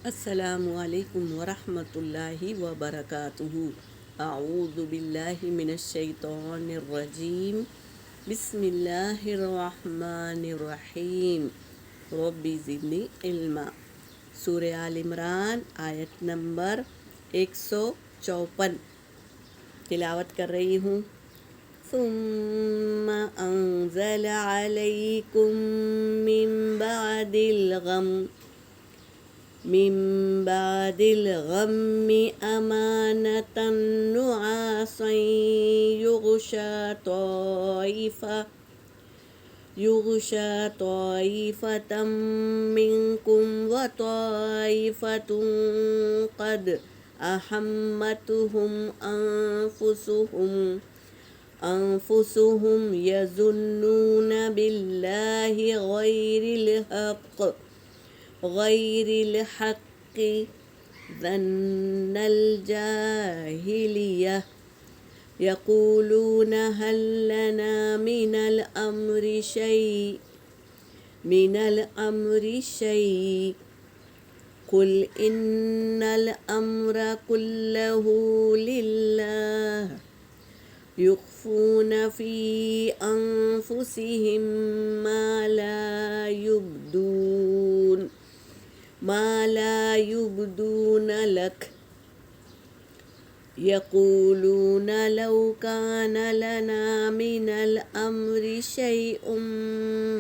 السلام علیکم ورحمۃ اللہ وبرکاتہ۔ اعوذ باللہ من الشیطان الرجیم، بسم اللہ الرحمن الرحیم، رب زدنی علما۔ سورہ آل عمران آیت نمبر 154 تلاوت کر رہی ہوں۔ ثم انزل علیکم من بعد الغم أمانة نعاسا يغشى طائفة منكم وطائفة قد أحمتهم أنفسهم يظنون بالله غير الحق ظن الجاهلية يقولون هل لنا من الأمر شيء قل إن الأمر كله لله يخفون في أنفسهم ما لا يبدون لك يقولون لو كان لنا من الأمر شيء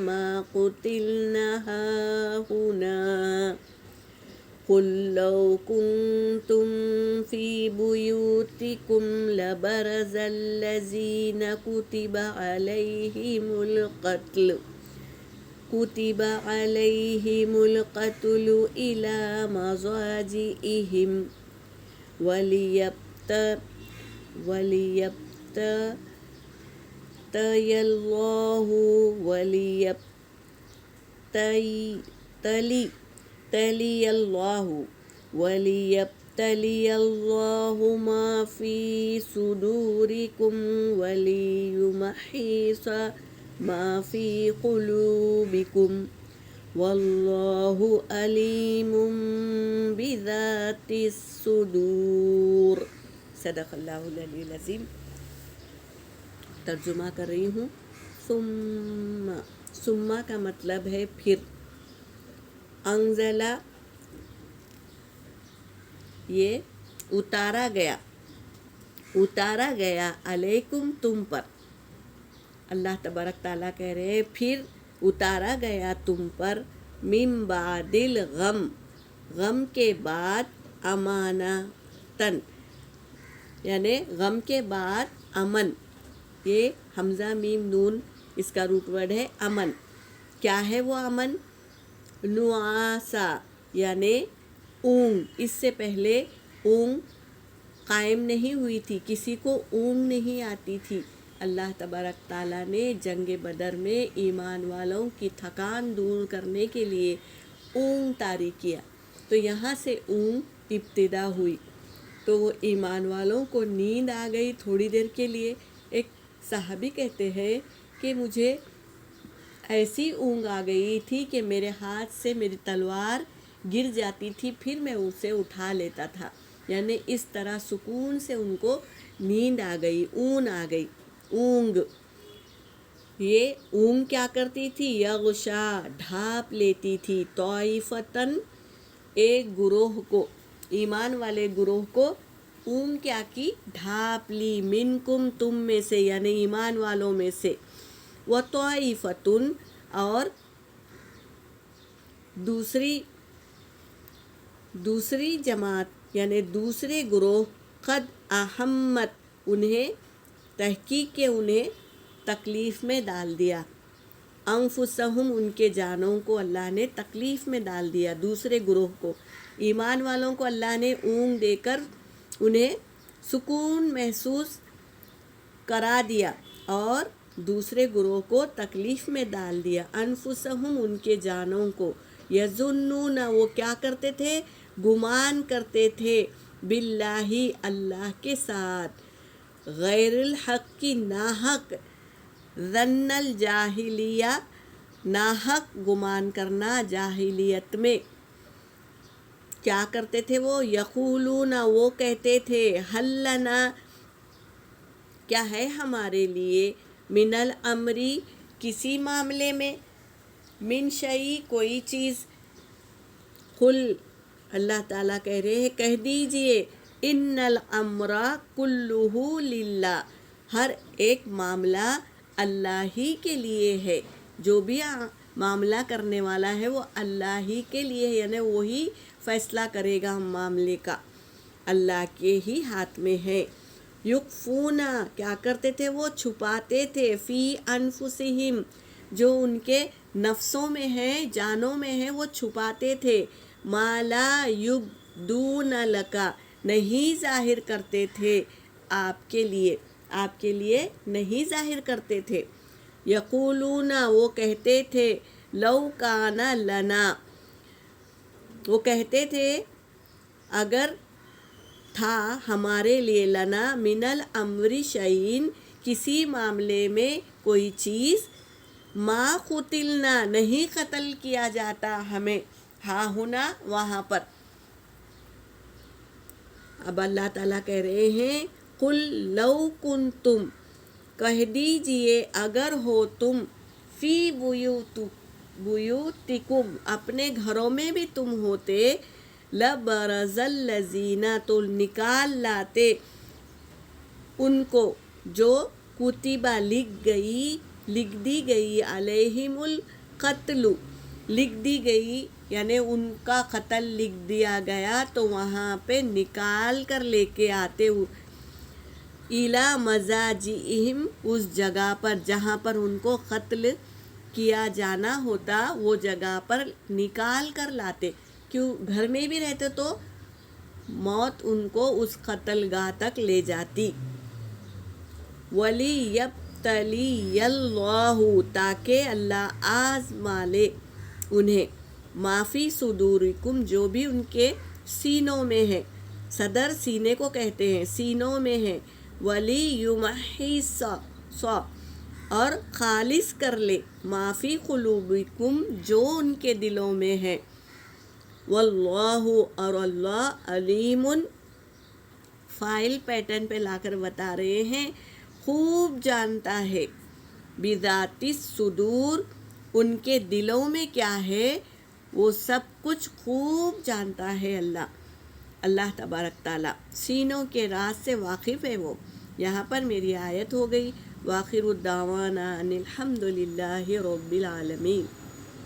ما قتلنا هاهنا قل لو كنتم في بيوتكم لبرز الذين كتب عليهم القتل إلى مضاجعهم وليبتلي الله ما في صدوركم وليمحص ما في قلوبكم والله عليم بذات الصدور۔ صدق اللہ العلی العظیم۔ ترجمہ کر رہی ہوں۔ ثم کا مطلب ہے پھر، انزلہ یہ اتارا گیا علیکم تم پر۔ اللہ تبارک تعالیٰ کہہ رہے ہیں پھر اتارا گیا تم پر، من بعد الغم، غم کے بعد، امانتن یعنی غم کے بعد امن، یہ حمزہ میم نون اس کا روٹ ورڈ ہے امن۔ کیا ہے وہ امن؟ نعاسا یعنی اونگ، اس سے پہلے اونگ قائم نہیں ہوئی تھی، کسی کو اونگ نہیں آتی تھی۔ اللہ تبارک تعالیٰ نے جنگ بدر میں ایمان والوں کی تھکان دور کرنے کے لیے اونگ طاری کیا، تو یہاں سے اونگ ابتدا ہوئی، تو وہ ایمان والوں کو نیند آ گئی تھوڑی دیر کے لیے۔ ایک صحابی کہتے ہیں کہ مجھے ایسی اونگ آ گئی تھی کہ میرے ہاتھ سے میری تلوار گر جاتی تھی، پھر میں اسے اٹھا لیتا تھا، یعنی اس طرح سکون سے ان کو نیند آ گئی، اونگ آ گئی۔ اونگ، یہ اونگ کیا کرتی تھی؟ یغشا ڈھانپ لیتی تھی، طائفتن ایک گروہ کو، ایمان والے گروہ کو اونگ کیا کی؟ ڈھانپ لی، منکم تم میں سے یعنی ایمان والوں میں سے، وطائفتن اور دوسری جماعت یعنی دوسرے گروہ، قد احمت انہیں تحقیق کے انہیں تکلیف میں ڈال دیا، انفسہم ان کے جانوں کو اللہ نے تکلیف میں ڈال دیا۔ دوسرے گروہ کو، ایمان والوں کو اللہ نے اونگ دے کر انہیں سکون محسوس کرا دیا، اور دوسرے گروہ کو تکلیف میں ڈال دیا، انفسہم ان کے جانوں کو، یظنون وہ کیا کرتے تھے؟ گمان کرتے تھے، باللہ اللہ کے ساتھ، غیر الحق کی ناحق، ظن الجاہلیہ ناحق گمان کرنا جاہلیت میں، کیا کرتے تھے وہ؟ یقولون وہ کہتے تھے حل لنا کیا ہے ہمارے لیے، من الامری کسی معاملے میں، من شیء کوئی چیز، قل اللہ تعالیٰ کہہ رہے ہیں کہہ دیجئے ان الامر کلہ للہ ہر ایک معاملہ اللہ ہی کے لیے ہے، جو بھی معاملہ کرنے والا ہے وہ اللہ ہی کے لیے ہے، یعنی وہی فیصلہ کرے گا ہم معاملے کا، اللہ کے ہی ہاتھ میں ہے۔ یخفون کیا کرتے تھے وہ؟ چھپاتے تھے، فی انفسہم جو ان کے نفسوں میں ہے، جانوں میں ہے، وہ چھپاتے تھے، ما لا یبدون لک نہیں ظاہر کرتے تھے آپ کے لیے نہیں ظاہر کرتے تھے۔ یقولون وہ کہتے تھے لو کان لنا وہ کہتے تھے اگر تھا ہمارے لیے، لنا من الامر شیء کسی معاملے میں کوئی چیز، ما قتلنا نہیں قتل کیا جاتا ہمیں، ہاں ہونا وہاں پر۔ اب اللہ تعالیٰ کہہ رہے ہیں قل لو کنتم کہہ دیجئے اگر ہو تم، فی بیوتکم اپنے گھروں میں بھی تم ہوتے، لبرز الذین تو نکال لاتے ان کو جو کتبہ لکھ دی گئی علیہم القتل لکھ دی گئی یعنی ان کا قتل لکھ دیا گیا تو وہاں پہ نکال کر لے کے آتے الی مضاجعہم اس جگہ پر جہاں پر ان کو قتل کیا جانا ہوتا، وہ جگہ پر نکال کر لاتے، کیوں گھر میں بھی رہتے تو موت ان کو اس قتل گاہ تک لے جاتی۔ وَلِيَبْتَلِيَ اللَّهُ تاکہ اللہ آزما لے انہیں، ما فی صدورکم جو بھی ان کے سینوں میں ہے، صدر سینے کو کہتے ہیں، سینوں میں ہے، وَلِيُمَحِّصَ اور خالص کر لے ما فی قلوبکم جو ان کے دلوں میں ہے، واللہ اور اللہ علیم فائل پیٹرن پہ لا کر بتا رہے ہیں خوب جانتا ہے، بذات الصدور ان کے دلوں میں کیا ہے وہ سب کچھ خوب جانتا ہے اللہ تبارک تعالیٰ، سینوں کے راز سے واقف ہے وہ۔ یہاں پر میری آیت ہو گئی، وآخر الدعوانا ان الحمد للہ رب العالمین۔